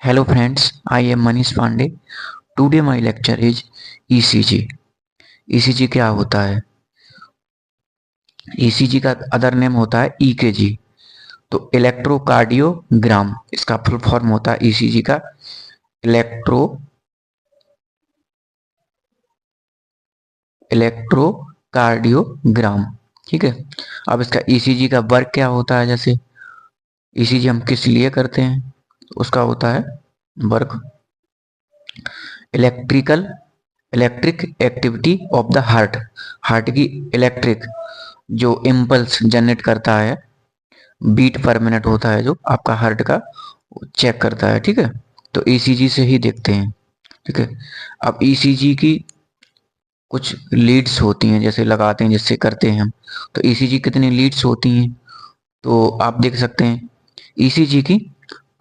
Hello friends, I am Manish Pandey. Today my lecture is ECG. ECG क्या होता है? ECG का other name होता है EKG। तो इलेक्ट्रोकार्डियोग्राम इसका फुल फॉर्म होता है ECG का इलेक्ट्रोकार्डियोग्राम। ठीक है। अब इसका ECG का वर्क क्या होता है? जैसे ECG हम किस लिए करते हैं, उसका होता है work electrical electric activity of the heart. Heart की इलेक्ट्रिक जो इम्पल्स जनरेट करता है, बीट पर मिनट होता है जो आपका हार्ट का, चेक करता है। ठीक है। तो ईसीजी से ही देखते हैं। ठीक है। अब ईसीजी की कुछ लीड्स होती हैं, जैसे लगाते हैं जिससे करते हैं हम। तो ईसीजी कितनी लीड्स होती हैं? तो आप देख सकते हैं ईसीजी की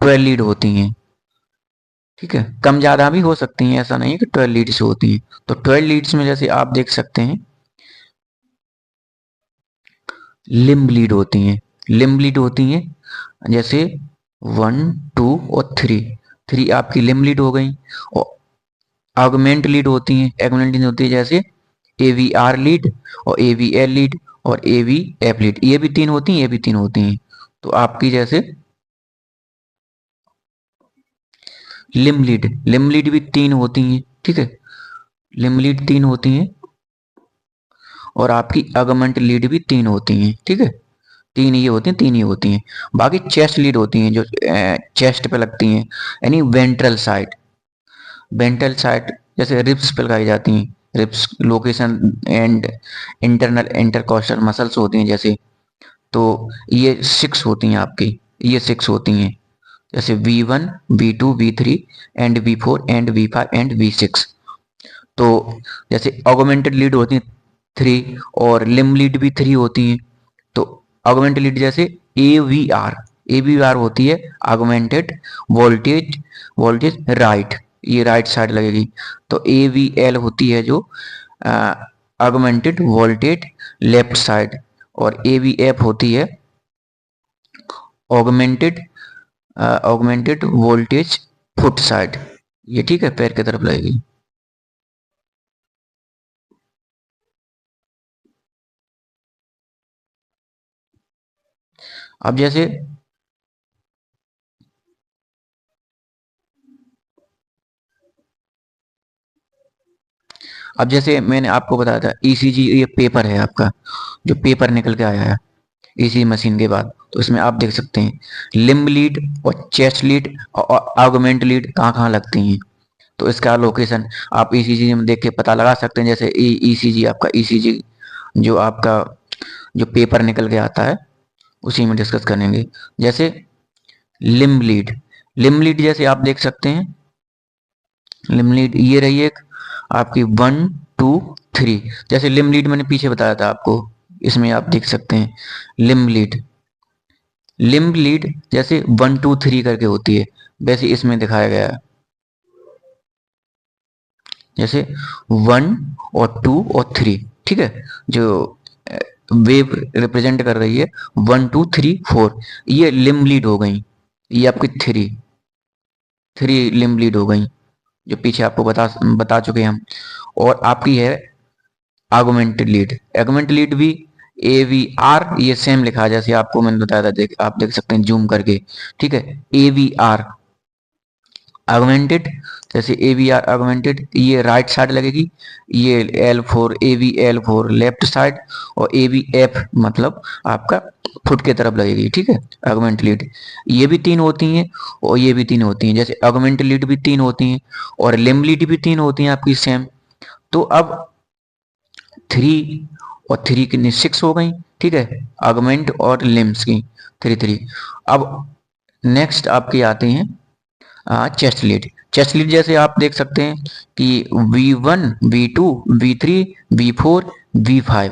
12 लीड होती हैं। ठीक है। कम ज़्यादा भी हो सकती हैं, ऐसा नहीं है कि 12 लीड्स होती हैं। तो 12 लीड्स में जैसे आप देख सकते हैं लिम्ब लीड होती हैं। लिम्ब लीड होती हैं जैसे 1, 2 और 3। 3 आपकी लिम्ब लीड हो गई। और ऑगमेंट लीड होती हैं। एगमेंट लीड होती है जैसे AVR लीड और AVL लीड और AVF लीड। ये भी 3 होती हैं, ये भी 3 होती हैं। तो आपकी जैसे लिम्ब लीड भी 3 होती हैं। ठीक है। लिम्ब लीड 3 होती हैं और आपकी अगमेंट लीड भी 3 होती हैं। ठीक है। 3 ये होती हैं, 3 ये होती हैं। बाकी चेस्ट लीड होती हैं जो चेस्ट पे लगती हैं, यानी वेंट्रल साइड जैसे रिब्स पे लगाई जाती हैं। Ribs location and internal intercostal muscles होती हैं जैसे। तो ये 6 होती हैं आपकी, ये 6 होती हैं जैसे V1, V2, V3 and V4 and V5 and V6। तो जैसे ऑगमेंटेड लीड होती हैं 3 और लिम्ब लीड भी 3 होती हैं। तो ऑगमेंटेड लीड जैसे AVR होती है ऑगमेंटेड वोल्टेज राइट, ये राइट साइड लगेगी। तो AVL होती है जो ऑगमेंटेड वोल्टेज लेफ्ट साइड। और AVF होती है augmented augmented voltage foot side. ये ठीक है, पैर की तरफ लगेगी। अब जैसे मैंने आपको बताया था ECG, ये पेपर है आपका जो पेपर निकल के आया है इसी मशीन के बाद। तो इसमें आप देख सकते हैं लिम्ब लीड और चेस्ट लीड और आर्गुमेंट लीड कहाँ कहाँ लगती हैं। तो इसका लोकेशन आप ECG में देख के पता लगा सकते हैं। जैसे ECG आपका ECG जो आपका जो पेपर निकल के आता है उसी में डिस्कस करेंगे। जैसे लिम्ब लीड जैसे आप देख सकते हैं लिम्ब लीड ये रही एक आपकी 1, 2, 3। जैसे लिम्ब लीड मैंने पीछे बताया था आपको, इसमें आप देख सकते हैं लिम्ब लीड जैसे 1, 2, 3 करके होती है, वैसे इसमें दिखाया गया है जैसे 1 और 2 और 3। ठीक है। जो वेव रिप्रेजेंट कर रही है 1, 2, 3, 4, ये लिम्ब लीड हो गई। ये आपकी 3 लिम्ब लीड हो गई जो पीछे आपको बता चुके हैं हम। और आपकी है आर्गुमेंटेड लीड भी AVR, ये सेम लिखा है जैसे आपको मैंने बताया था, आप देख सकते हैं जूम करके। ठीक है। AVR ऑगमेंटेड जैसे AVR ऑगमेंटेड ये राइट साइड लगेगी। ये L4 AVL4 लेफ्ट साइड और AVF मतलब आपका फुट के तरफ लगेगी। ठीक है। ऑगमेंट लीड ये भी 3 होती हैं और ये भी 3 होती हैं। जैसे ऑगमेंट लीड भी 3 होती हैं और लिम्ब लीड भी 3 होती हैं आपकी सेम। तो अब 3 और 3 कितनी 6 हो गई। ठीक है। ऑगमेंट और लिम्स की 3 अब नेक्स्ट आपकी आती हैं चेस्ट लीड जैसे आप देख सकते हैं कि V1, V2, V3, V4, V5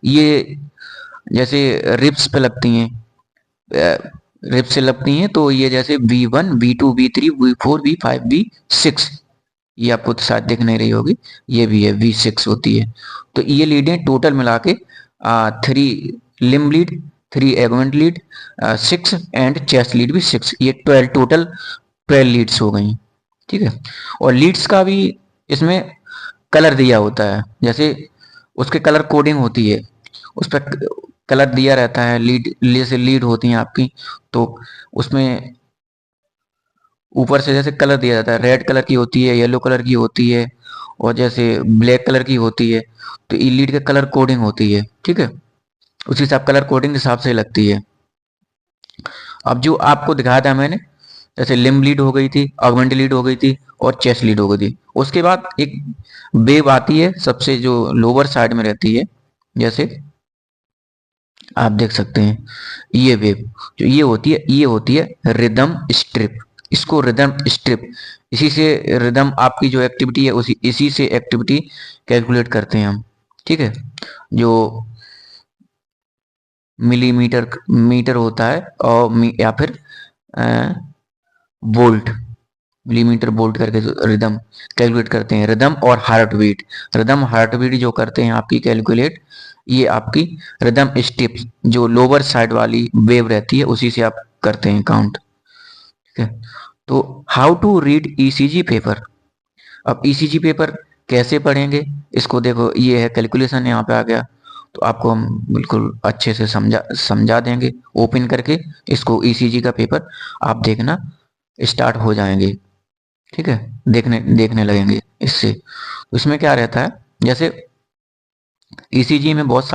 ये जैसे रिब्स पे लगती हैं, रिब्स से लगती हैं। तो ये जैसे V1, V2, V3, V4, V5, V6, ये आपको तो शायद दिख नहीं रही होगी, ये भी है V6 होती है। तो ये लीडें टोटल मिला के 3 limb lead, 3 augmented lead, 6 and chest lead भी 6, ये 12 टोटल 12 लीड्स हो गई, ठीक है। और लीड्स का भी इसमें कलर दिया होता है, जैसे उसके कलर कोडिंग होती है, उस पर कलर दिया रहता है। लीड जैसे लीड होती हैं आपकी, तो उसमें ऊपर से जैसे कलर दिया जाता है, रेड कलर की होती है, येलो कलर की होती है, और जैसे ब्लैक कलर की होती है। तो ई लीड के कलर कोडिंग होती है, ठीक है। उसी हिसाब कलर कोडिंग के हिसाब से लगती है। अब जो आपको दिखाया था मैंने, जैसे लिम्ब लीड हो गई थी, ऑगमेंट लीड हो गई थी, और चेस्ट लीड हो गई थी। उसके बाद एक वेव आती है सबसे जो लोअर साइड में रहती है, जैसे आप देख सकते हैं ये वेव जो ये होती है रिदम स्ट्रिप। इसको रिदम स्ट्रिप, इसी से रिदम आपकी जो एक्टिविटी है उसी इसी से एक्टिविटी कैलकुलेट करते हैं हम, ठीक है। जो मिलीमीटर मीटर होता है, और या फिर वोल्ट, मिलीमीटर वोल्ट करके रिदम कैलकुलेट करते हैं। रिदम और heart beat, rhythm heart beat जो करते हैं आपकी कैलकुलेट, ये आपकी रिदम स्टेप्स जो लोअर साइड वाली वेव रहती है उसी से आप करते हैं काउंट, ठीक है। तो how to read ECG paper. अब ईसीजी पेपर कैसे पढ़ेंगे, इसको देखो, ये है कैलकुलेशन यहाँ पे आ गया। तो आपको हम बिल्कुल अच्छे से समझा देंगे ओपन करके इसको। ईसीजी का पेपर आप देखना स्टार्ट हो जाएंगे, ठीक है, देखने देखने लगेंगे इससे। उसमें क्या रहता है, जैसे ईसीजी में बहुत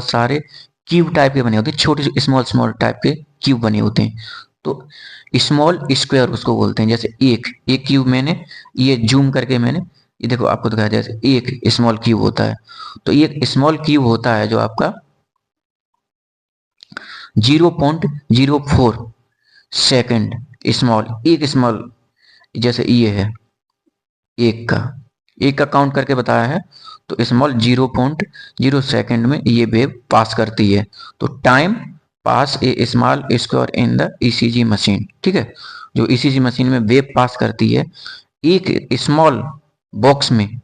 सारे क्यूब टाइप के बने होते हैं, छोटे स्मॉल स्मॉल टाइप के क्यूब बने होते हैं। तो स्मॉल स्क्वायर उसको बोलते हैं। जैसे एक एक क्यूब मैंने ये जूम करके मैंने ये देखो आपको दिखाया, जैसे एक स्मॉल क्यूब होता है। तो ये स्मॉल क्यूब होता है जो आपका 0.04 सेकंड स्मॉल, एक स्मॉल, जैसे ये है एक का काउंट करके बताया है। तो स्मॉल 0.0 सेकंड में ये वेव पास करती है। तो time pass A small square in the ECG machine, ठीक है। जो ईसीजी मशीन में वेव पास करती है एक बॉक्स में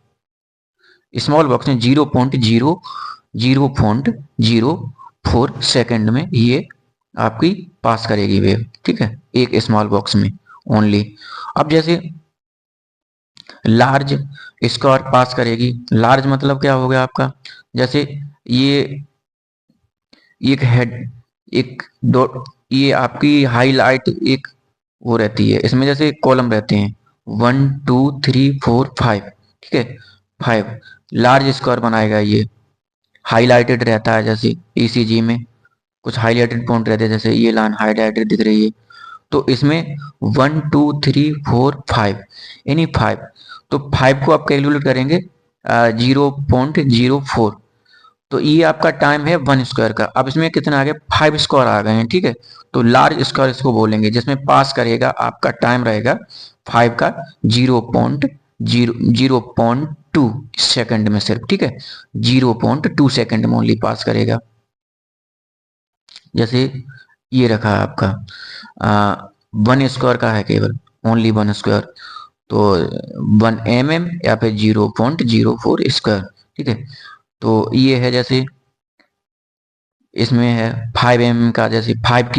स्मॉल बॉक्स में 0.004 सेकंड में ये आपकी पास करेगी वेव, ठीक है, एक स्मॉल बॉक्स में ओनली। अब जैसे लार्ज स्क्वायर पास करेगी, लार्ज मतलब क्या हो गया आपका, जैसे ये एक हेड, एक डॉट, ये आपकी हाईलाइट एक वो रहती है इसमें, जैसे कॉलम रहते हैं 1 2 3 4 5, ठीक है, 5 लार्ज स्क्वायर बनाएगा। ये हाईलाइटेड रहता है, जैसे ईसीजी में कुछ हाईलाइटेड पॉइंट रहते हैं, जैसे ये लाइन हाईलाइटेड दिख रही है। तो इसमें 1 2 3 4 5 यानी 5। तो 5 को आप कैलकुलेट करेंगे 0.04। तो ये आपका टाइम है 1 स्क्वायर का। अब इसमें कितना आ गया, 5 स्क्वायर आ गए हैं, ठीक है। तो लार्ज स्क्वायर इसको बोलेंगे, जिसमें पास करेगा आपका टाइम रहेगा 5 का 0.2 सेकंड में सिर्फ, ठीक है, 0.2 सेकंड में ओनली पास करेगा। जैसे ये रखा है आपका 1 स्क्वायर का है केवल, ओनली 1 स्क्वायर। तो 1 mm या फिर 0.04 स्क्वायर, ठीक है। तो ये है, जैसे इसमें है 5 mm का, जैसे 5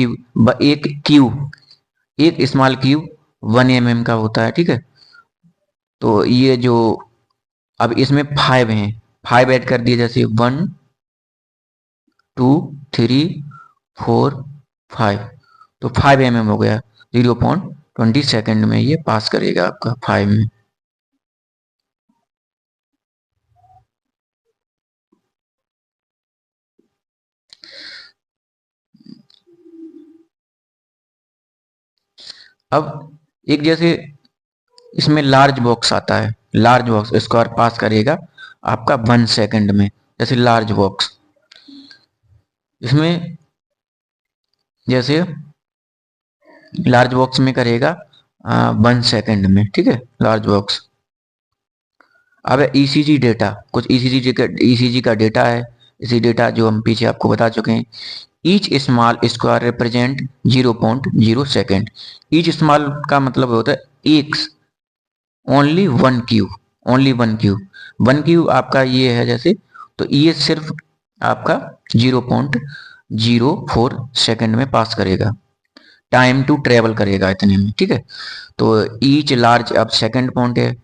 क्यूब, एक स्मॉल क्यूब 1 mm का होता है, ठीक है। तो ये जो अब इसमें 5 हैं, 5 ऐड कर दिए, जैसे 1 2 3 4 5। तो 5 mm हो गया, 0.20 सेकंड में ये पास करेगा आपका 5 में। अब एक जैसे इसमें लार्ज बॉक्स आता है, लार्ज बॉक्स स्क्वायर पास करेगा आपका 1 सेकंड में। जैसे लार्ज बॉक्स, इसमें जैसे लार्ज बॉक्स में करेगा 1 सेकंड में, ठीक है, लार्ज बॉक्स। अब ईसीजी डेटा, कुछ ईसीजी का डेटा है। इसी डेटा जो हम पीछे आपको बता चुके हैं। Each small square represent 0.0 second. Each small का मतलब होता है एक, only 1 cube, only 1 cube, 1 cube आपका ये है, जैसे तो ये सिर्फ आपका 0.04 सेकेंड में पास करेगा, टाइम टू ट्रेवल करेगा इतने में, ठीक है। तो ईच लार्ज, अब सेकंड पॉइंट है,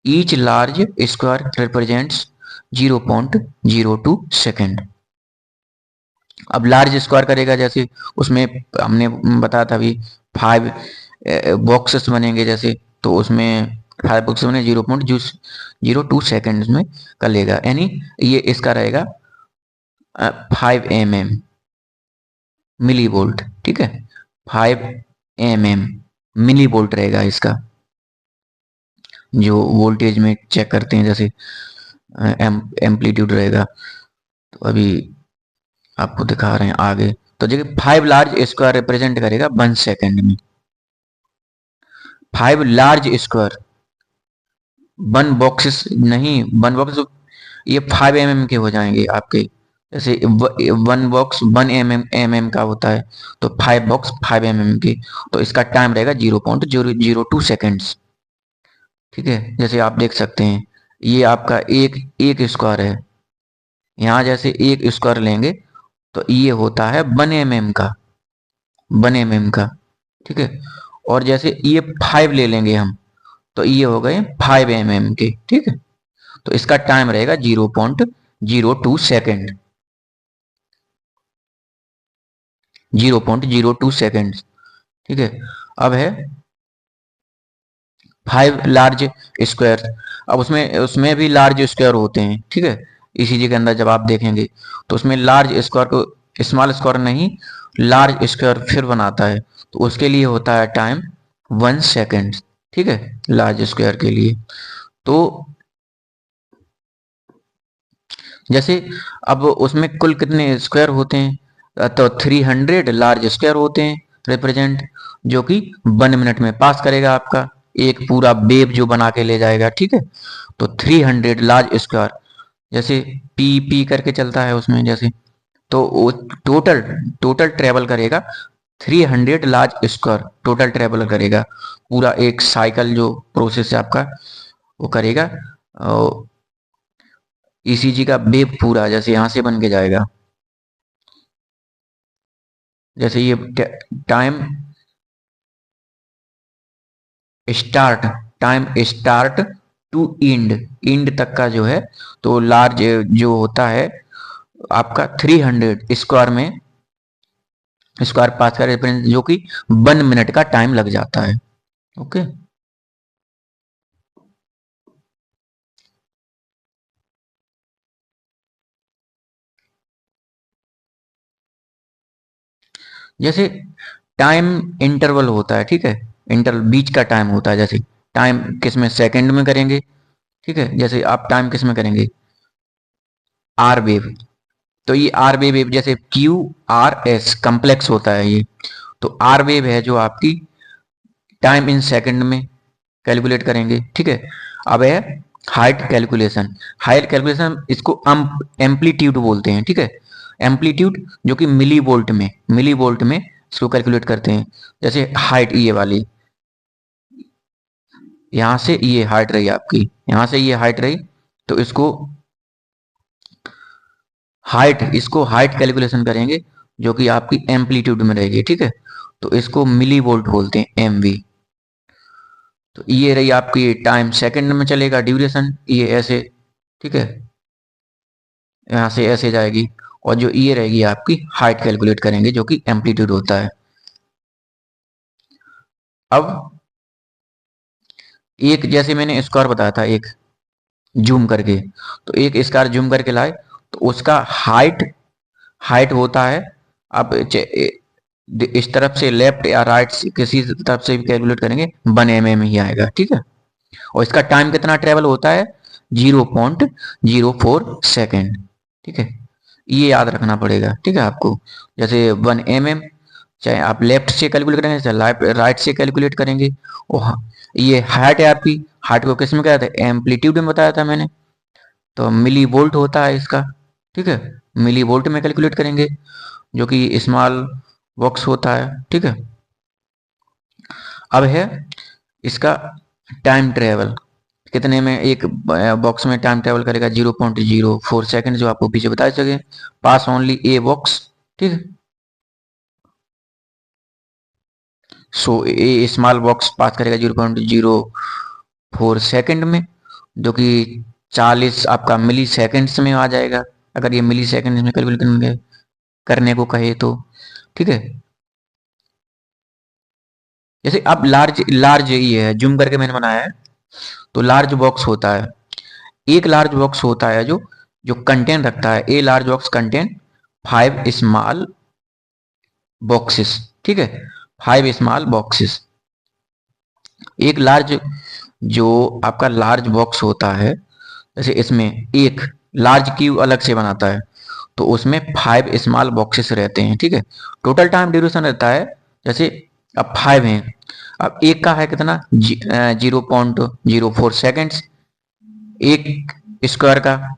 each large square represents 0.02 second. अब लार्ज स्क्वायर करेगा, जैसे उसमें हमने बताया था अभी 5 बॉक्सेस बनेंगे जैसे, तो उसमें 5 बॉक्सेस बने 0.02 सेकेंड में कर लेगा, यानी ये इसका रहेगा 5 mm मिली वोल्ट, ठीक है। 5 mm मिली वोल्ट रहेगा इसका, जो वोल्टेज में चेक करते हैं जैसे एम्पलीट्यूड रहेगा। तो अभी आपको दिखा रहे हैं आगे। तो देखिए 5 लार्ज स्क्वायर रिप्रेजेंट करेगा 1 सेकेंड में। 5 लार्ज स्क्वायर, 1 बॉक्सेस नहीं, 1 बॉक्स ये 5 mm के हो जाएंगे आपके, जैसे 1 बॉक्स 1 mm का होता है, तो 5 बॉक्स 5 mm के, तो इसका टाइम रहेगा 0.002 सेकेंड्स, ठीक है। जैसे आप देख सकते हैं ये आपका एक स्क्वायर है, यहाँ जैसे एक स्क्वायर लेंगे तो ये होता है 1 mm का, 1 mm का, ठीक है। और जैसे ये 5 ले लेंगे हम, तो ये हो गए 5 mm के, ठीक है। तो इसका टाइम रहेगा 0.02 सेकेंड, 0.02 सेकेंड, ठीक है। अब है 5 लार्ज स्क्वायर, अब उसमें उसमें भी लार्ज स्क्वायर होते हैं, ठीक है। इसी के अंदर जब आप देखेंगे तो उसमें लार्ज स्क्वायर को स्मॉल स्क्वायर नहीं, लार्ज स्क्वायर फिर बनाता है, तो उसके लिए होता है टाइम 1 सेकेंड, ठीक है, लार्ज स्क्वायर के लिए। तो जैसे अब उसमें कुल कितने स्क्वायर होते हैं, तो 300 लार्ज स्क्वायर होते हैं रिप्रेजेंट, जो कि 1 मिनट में पास करेगा आपका एक पूरा वेव जो बना के ले जाएगा, ठीक है। तो 300 लार्ज स्क्वायर, जैसे पी पी करके चलता है उसमें जैसे, तो वो टोटल टोटल ट्रेवल करेगा 300 लार्ज स्क्वायर, टोटल ट्रेवल करेगा पूरा एक साइकिल जो प्रोसेस है आपका वो करेगा। ईसीजी का वेव पूरा जैसे यहाँ से बन के जाएगा, जैसे ये time start, time start to end, end तक का जो है, तो लार्ज जो होता है आपका 300 स्क्वायर में, स्क्वायर पास का रेफरेंस, जो कि 1 मिनट का टाइम लग जाता है, ओके। जैसे टाइम इंटरवल होता है, ठीक है, इंटरवल बीच का टाइम होता है, जैसे टाइम किस में सेकंड में करेंगे, ठीक है। जैसे आप टाइम किस में करेंगे, आर वेव, तो ये आर वेव जैसे क्यू आर एस कम्प्लेक्स होता है ये, तो आर वेव है जो आपकी टाइम इन सेकंड में कैलकुलेट करेंगे, ठीक है। अब है हाइट कैलकुलेशन, हाइट कैलकुलेशन इसको एम्पलीट्यूड बोलते हैं, ठीक है। एम्पलीट्यूड जो कि मिली वोल्ट में इसको कैलकुलेट करते हैं। जैसे हाइट ये वाली, यहाँ से ये हाइट रही आपकी, यहाँ से ये हाइट रही, तो इसको हाइट कैलकुलेशन करेंगे जो कि आपकी एम्पलीट्यूड में रहेगी, ठीक है। तो इसको मिली वोल्ट बोलते हैं, एमवी। तो ये रही आपकी टाइम सेकंड में चलेगा, ड्यूरेशन ये ऐसे, ठीक है, यहाँ से ऐसे जाएगी, और जो ये रहेगी आपकी हाइट कैलकुलेट करेंगे जो कि एम्पलीट्यूड होता है। अब एक जैसे मैंने स्क्वायर बताया था, एक जूम करके, तो एक स्क्वायर जूम करके लाए, तो उसका हाइट हाइट होता है, आप इस तरफ से लेफ्ट या राइट से किसी तरफ से भी कैलकुलेट करेंगे 1 mm ही आएगा, ठीक है। और इसका टाइम कितना ट्रेवल होता है, 0.04 सेकेंड, ठीक है। ये याद रखना पड़ेगा, ठीक है आपको। जैसे 1 mm, चाहे आप लेफ्ट से कैलकुलेट करेंगे चाहे राइट से कैलकुलेट करेंगे। और हाँ, ये हाइट है आपकी, हाइट को किस में कहते हैं, एम्पलीट्यूड में बताया था मैंने, तो मिली वोल्ट होता है इसका, ठीक है। मिली वोल्ट में कैलकुलेट करेंगे जो कि स्मॉल बॉक्स होता है, ठीक है। अब है इसका टाइम ट्रेवल, कितने में एक बॉक्स में टाइम ट्रेवल करेगा, 0.04 सेकेंड, जो आपको पीछे बताया सके, पास ओनली ए बॉक्स, ठीक है। सो ए स्मॉल बॉक्स पास करेगा 0.04 सेकंड में, जो कि 40 आपका मिली सेकेंड्स में आ जाएगा, अगर ये मिली सेकेंड्स में कैलकुलेट करने को कहे तो। ठीक है, जैसे अब लार्ज लार्ज ये है, जूम करके मैंने बनाया है, तो लार्ज बॉक्स होता है, एक लार्ज बॉक्स होता है जो जो कंटेंट रखता है, a large box content 5 small boxes. ठीक है, 5 स्मॉल बॉक्सेस। एक लार्ज जो आपका लार्ज बॉक्स होता है, जैसे इसमें एक लार्ज क्यू अलग से बनाता है, तो उसमें 5 स्मॉल बॉक्सेस रहते हैं। ठीक है, टोटल टाइम ड्यूरेशन रहता है, जैसे अब 5 हैं, अब एक का है कितना 0.04 सेकेंड्स, एक स्क्वायर का,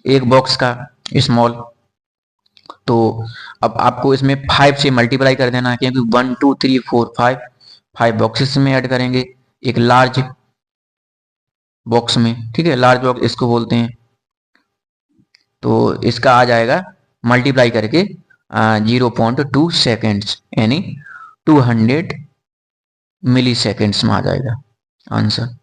एक बॉक्स का स्मॉल। तो अब आपको इसमें 5 से मल्टीप्लाई कर देना है, क्योंकि 1 2 3 4 5 5 बॉक्सेस में ऐड करेंगे एक लार्ज बॉक्स में। ठीक है, लार्ज बॉक्स इसको बोलते हैं। तो इसका आ जाएगा मल्टीप्लाई करके 0.2 सेकेंड्स, यानी 200 मिली सेकेंड्स में आ जाएगा आंसर।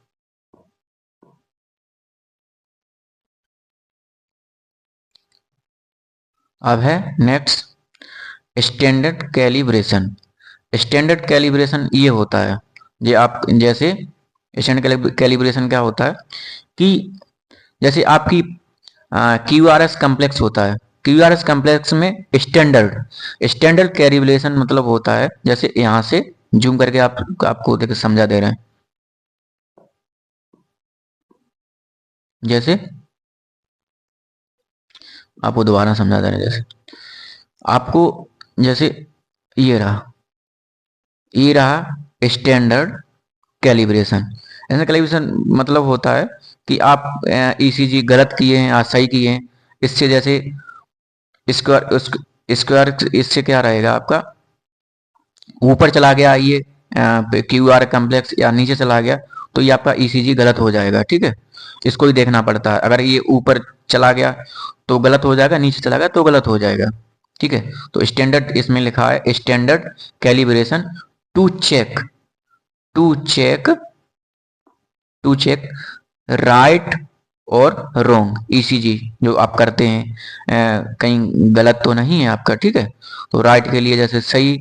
अब है next standard calibration. Standard calibration ये होता है, ये आप जैसे स्टैंडर्ड कैलिब्रेशन क्या होता है कि जैसे आपकी QRS कम्प्लेक्स होता है, QRS कम्प्लेक्स में स्टैंडर्ड स्टैंडर्ड कैलिब्रेशन मतलब होता है, जैसे यहाँ से जूम करके आपको देखिए समझा दे रहे हैं, जैसे आपको दोबारा समझा दे रहे हैं, जैसे आपको जैसे ये रहा, ये रहा स्टैंडर्ड कैलिब्रेशन। ऐसा कैलिब्रेशन मतलब होता है कि आप ECG गलत किए हैं या सही किए हैं, इससे जैसे स्क्वायर स्क्वायर इससे क्या रहेगा आपका, ऊपर चला गया ये QR कम्प्लेक्स या नीचे चला गया, तो ये आपका ECG गलत हो जाएगा। ठीक है, इसको ही देखना पड़ता है, अगर ये ऊपर चला गया तो गलत हो जाएगा, नीचे चला गया तो गलत हो जाएगा। ठीक है, तो स्टैंडर्ड इसमें लिखा है standard calibration to check to check to check right और रॉन्ग ECG जो आप करते हैं, कहीं गलत तो नहीं है आपका। ठीक है, तो राइट के लिए जैसे सही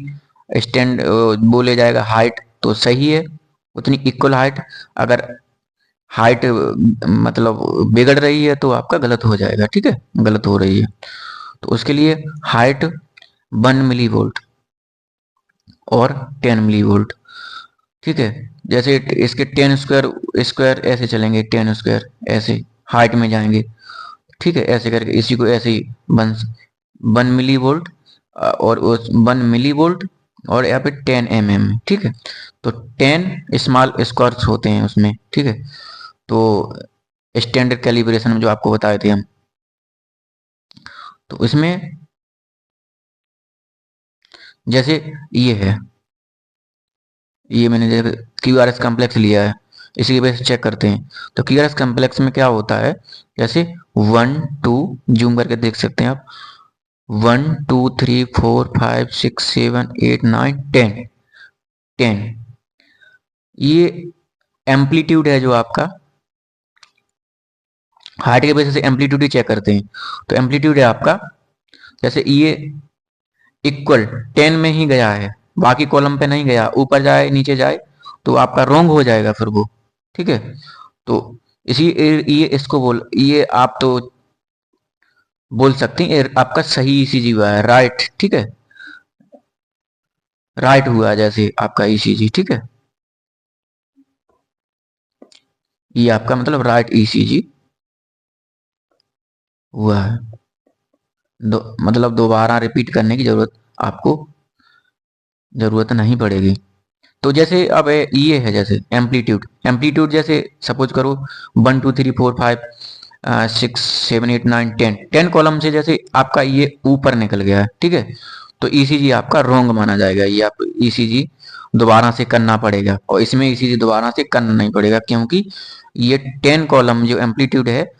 स्टैंड बोले जाएगा, हाइट तो सही है उतनी इक्वल हाइट, अगर हाइट मतलब बिगड़ रही है तो आपका गलत हो जाएगा। ठीक है, गलत हो रही है तो उसके लिए हाइट 1 मिली वोल्ट और 10 मिली वोल्ट। ठीक है, जैसे इसके 10 स्क्वायर स्क्वायर ऐसे चलेंगे, 10 स्क्वायर ऐसे हाइट में जाएंगे। ठीक है, ऐसे करके इसी को ऐसे ही 1 मिली वोल्ट और उस 1 मिली वोल्ट और यहाँ पे 10 mm। ठीक है, तो 10 स्मॉल स्क्वायर्स होते हैं उसमें। ठीक है, तो स्टैंडर्ड कैलिब्रेशन में जो आपको बताए थे हम, तो इसमें जैसे ये है, ये मैंने जैसे QRS कम्प्लेक्स लिया है, इसी की वजह से चेक करते हैं। तो QRS कम्प्लेक्स में क्या होता है, जैसे 1 2 जूम करके देख सकते हैं आप, 1 2 3 4 5 6 7 8 9 10 ये एम्पलीट्यूड है जो आपका, हाइट के बेसिस से एम्पलीट्यूड ही चेक करते हैं। तो एम्पलीट्यूड है आपका, जैसे ये इक्वल 10 में ही गया है, बाकी कॉलम पे नहीं गया, ऊपर जाए नीचे जाए तो आपका रॉन्ग हो जाएगा फिर वो। ठीक है, तो इसी ये इसको बोल, ये आप तो बोल सकते हैं आपका सही ECG हुआ है, राइट। ठीक है, राइट हुआ है जैसे आपका ECG। ठीक है, ये आपका मतलब राइट ECG हुआ है, मतलब दोबारा रिपीट करने की जरूरत आपको जरूरत नहीं पड़ेगी। तो जैसे अब ये है जैसे एम्पलीट्यूड, एम्पलीट्यूड जैसे सपोज करो 1 2 3 4 5 6 7 8 9 10 10 कॉलम से जैसे आपका ये ऊपर निकल गया है। ठीक है, तो ECG आपका रॉन्ग माना जाएगा, ये आप ECG दोबारा से करना पड़ेगा, और इसमें ECG दोबारा से करना नहीं पड़ेगा, क्योंकि ये 10 कॉलम जो एम्पलीट्यूड है,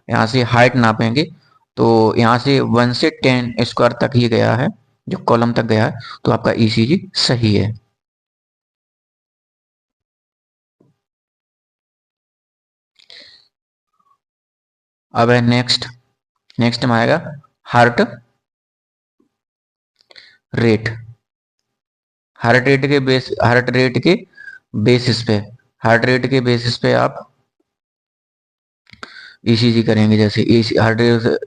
यहाँ से हाइट नापेंगे तो यहाँ से 1 से 10 स्क्वायर तक ही गया है, जो कॉलम तक गया है, तो आपका ECG सही है। अब है नेक्स्ट, नेक्स्ट में आएगा हार्ट रेट। हार्ट रेट के बेसिस पे आप ईसीजी करेंगे। जैसे हार्ट रेट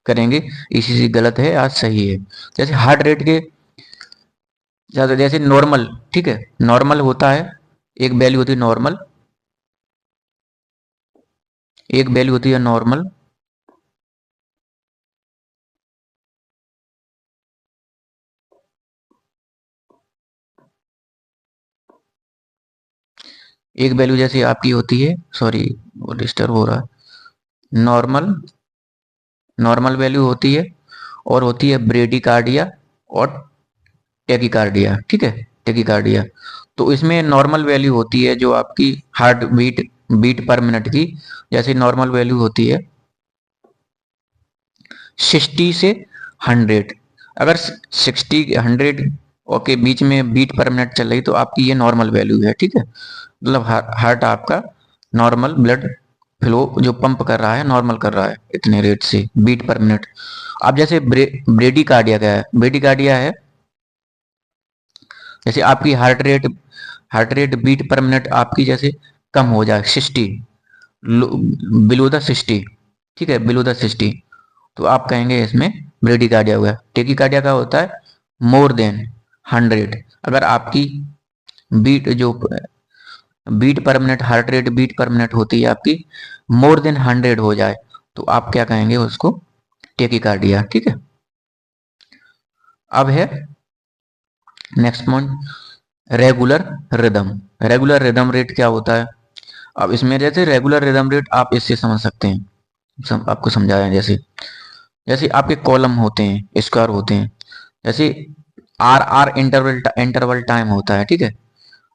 करेंगे, ईसीजी गलत है या सही है। जैसे हार्ट रेट के ज्यादा, जैसे नॉर्मल, ठीक है, नॉर्मल होता है, एक वैल्यू होती है नॉर्मल, एक वैल्यू होती है नॉर्मल, एक वैल्यू जैसे आपकी होती है, सॉरी वो डिस्टर्ब हो रहा है, नॉर्मल, नॉर्मल वैल्यू होती है, और होती है ब्रेडिकार्डिया और टेकिकार्डिया, ठीक है, टेकिकार्डिया। तो इसमें नॉर्मल वैल्यू होती है जो आपकी heart beat, beat per minute की, जैसे नॉर्मल वैल्यू होती है 60 से 100। अगर 60 100 के बीच में बीट पर मिनट चल रही तो आपकी ये नॉर्मल वैल्यू है, ठीक है। मतलब हार्ट आपका नॉर्मल ब्लड फ्लो जो पंप कर रहा है, नॉर्मल कर रहा है इतने रेट से बीट पर मिनट। अब जैसे ब्रेडिकार्डिया क्या है, ब्रेडिकार्डिया है जैसे आपकी heart rate beat per minute आपकी जैसे कम हो जाए 60, बिलो द 60, ठीक है, बिलो द 60, तो आप कहेंगे इसमें ब्रेडिकार्डिया हुआ। टेकिकार्डिया का होता है मोर देन 100। अगर आपकी बीट जो beat per minute, heart rate beat per minute होती है आपकी मोर देन 100 हो जाए, तो आप क्या कहेंगे उसको, टेकिकार्डिया, ठीक है। अब है next point, regular rhythm. Regular rhythm rate क्या होता है। अब इसमें जैसे रेगुलर रिदम रेट आप इससे समझ सकते हैं, आपको समझाया है। जैसे जैसे आपके कॉलम होते हैं, स्क्वायर होते हैं, जैसे R R interval interval time होता है, ठीक है,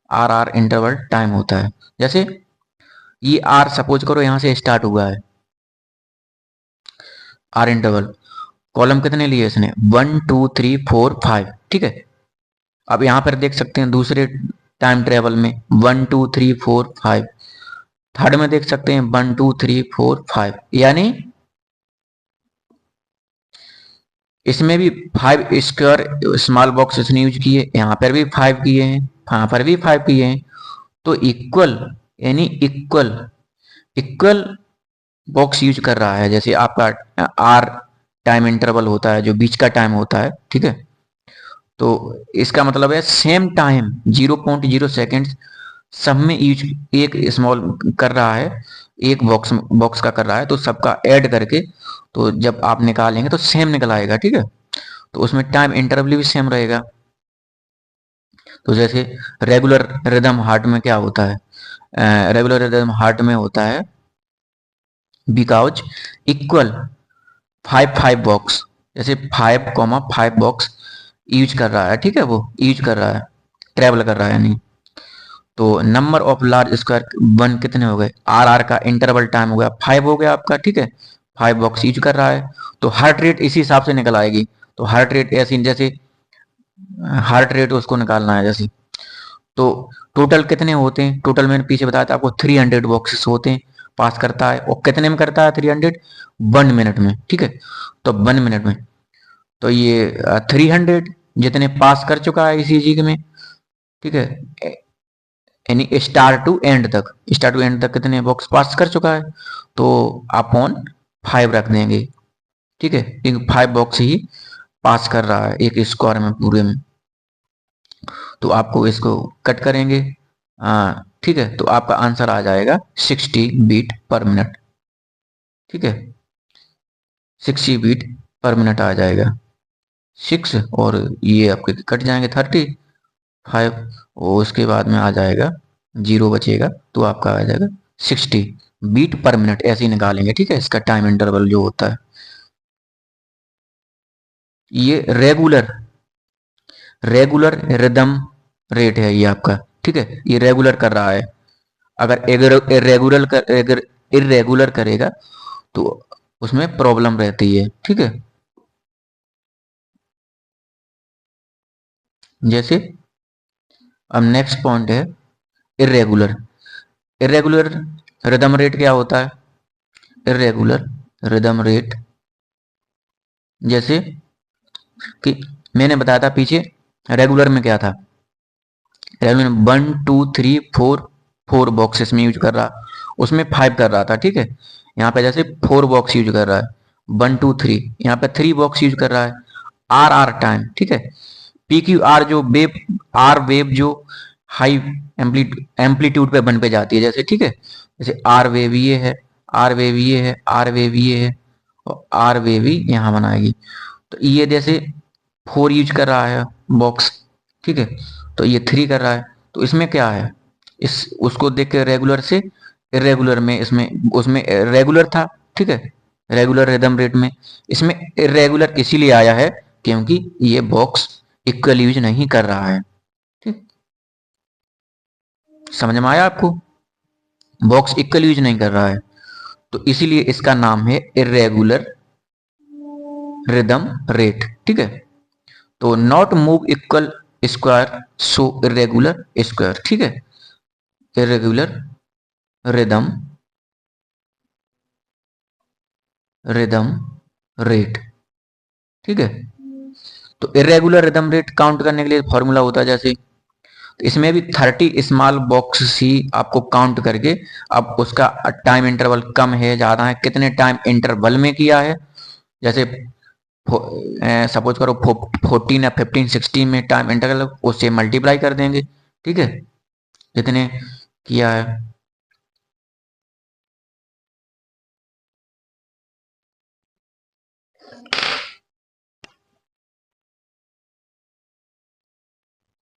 आर आर इंटरवल टाइम होता है। जैसे ये आर सपोज करो यहाँ से स्टार्ट हुआ है, आर इंटरवल, कॉलम कितने लिए इसने 1 2 3 4 5, ठीक है। अब यहाँ पर देख सकते हैं दूसरे टाइम ट्रेवल में 1 2 3 4 5, थर्ड में देख सकते हैं 1 2 3 4 5, यानी इसमें भी 5 स्क्वायर स्मॉल बॉक्स इसने यूज किए, यहाँ पर भी 5 किए हैं, यहाँ पर भी 5 किए हैं, तो इक्वल, यानी इक्वल, इक्वल बॉक्स यूज कर रहा है। जैसे आपका आर टाइम इंटरवल होता है जो बीच का टाइम होता है, ठीक है, तो इसका मतलब है सेम टाइम 0.0 सेकेंड सब में यूज एक स्मॉल कर रहा है, एक बॉक्स बॉक्स का कर रहा है, तो सबका ऐड करके तो जब आप निकालेंगे तो सेम निकल आएगा, ठीक है। तो उसमें टाइम इंटरवल भी सेम रहेगा। तो जैसे रेगुलर रिदम हार्ट में क्या होता है, रेगुलर रिदम हार्ट में होता है बिकॉज इक्वल 5 बॉक्स, जैसे 5 बॉक्स यूज कर रहा है, ठीक है, वो यूज कर रहा है, ट्रेवल कर रहा है यानी। तो number of large square one कितने हो गए, आर आर का इंटरवल टाइम हो गया 5 हो गया आपका, ठीक है, 5 बॉक्स यूज कर रहा है, तो हार्ट रेट इसी हिसाब से निकल आएगी। तो हार्ट रेट ऐसी, जैसे हार्ट रेट उसको निकालना है जैसे, तो टोटल कितने होते हैं, टोटल मैंने पीछे बताया था आपको 300 बॉक्सेस होते हैं, पास करता है, और कितने में करता है 300, 1 मिनट में, ठीक है। तो 1 मिनट में तो ये 300 जितने पास कर चुका है इसी में, ठीक है, यानी स्टार टू एंड तक कितने बॉक्स पास कर चुका है, तो अपॉन 5 रख देंगे, ठीक है, क्योंकि 5 बॉक्स ही पास कर रहा है एक स्क्वायर में पूरे में। तो आपको इसको कट करेंगे, ठीक है, तो आपका आंसर आ जाएगा 60 बीट पर मिनट, ठीक है, 60 बीट पर मिनट आ जाएगा 6, और ये आपके कट जाएंगे 35, और उसके बाद में आ जाएगा 0 बचेगा, तो आपका आ जाएगा 60 बीट पर मिनट, ऐसे ही निकालेंगे, ठीक है, इसका टाइम इंटरवल जो होता है। ये रेगुलर, रेगुलर रिदम रेट है ये आपका, ठीक है, ये रेगुलर कर रहा है। अगर इरेगुलर करेगा तो उसमें प्रॉब्लम रहती है, ठीक है। जैसे अब नेक्स्ट पॉइंट है इरेगुलर। इरेगुलर रिदम रेट क्या होता है, इरेगुलर रिदम रेट, जैसे कि मैंने बताया था पीछे रेगुलर में क्या था, रेगुलर में 1 2 3 4 4 बॉक्सेस में यूज कर रहा, उसमें 5 कर रहा था, ठीक है। यहाँ पे जैसे 4 बॉक्स यूज कर रहा है, 1 2 3, यहाँ पे 3 बॉक्स यूज कर रहा है। आर टाइम, ठीक है। पी क्यू आर जो वेव, आर वेव जो हाई एम्पलीट्यूड पे बन पे जाती है, जैसे ठीक है, जैसे आर वेव ये है, आर वेव ये है, आर वेव ये है, और आर वेव ही यहाँ बनाएगी। तो ये जैसे 4 यूज कर रहा है बॉक्स, ठीक है, तो ये 3 कर रहा है। तो इसमें क्या है, इस उसको देख के रेगुलर से इरेगुलर में, इसमें उसमें रेगुलर था, ठीक है, रेगुलर रिदम रेट में, इसमें इरेगुलर इसीलिए आया है क्योंकि ये बॉक्स इक्वल यूज नहीं कर रहा है, ठीक। समझ में आया आपको, बॉक्स इक्वल यूज नहीं कर रहा है, तो इसीलिए इसका नाम है इरेगुलर रिदम रेट, ठीक है। तो not move equal square so irregular square, ठीक है, इरेगुलर रिदम रिदम रेट, ठीक है। तो इरेगुलर रिदम रेट काउंट करने के लिए फॉर्मूला होता है, जैसे तो इसमें भी 30 स्मॉल बॉक्स ही आपको काउंट करके, अब उसका टाइम इंटरवल कम है ज्यादा है, कितने टाइम इंटरवल में किया है, जैसे सपोज करो 14 या 15 16 में टाइम इंटरवल, उससे मल्टीप्लाई कर देंगे, ठीक है, जितने किया है।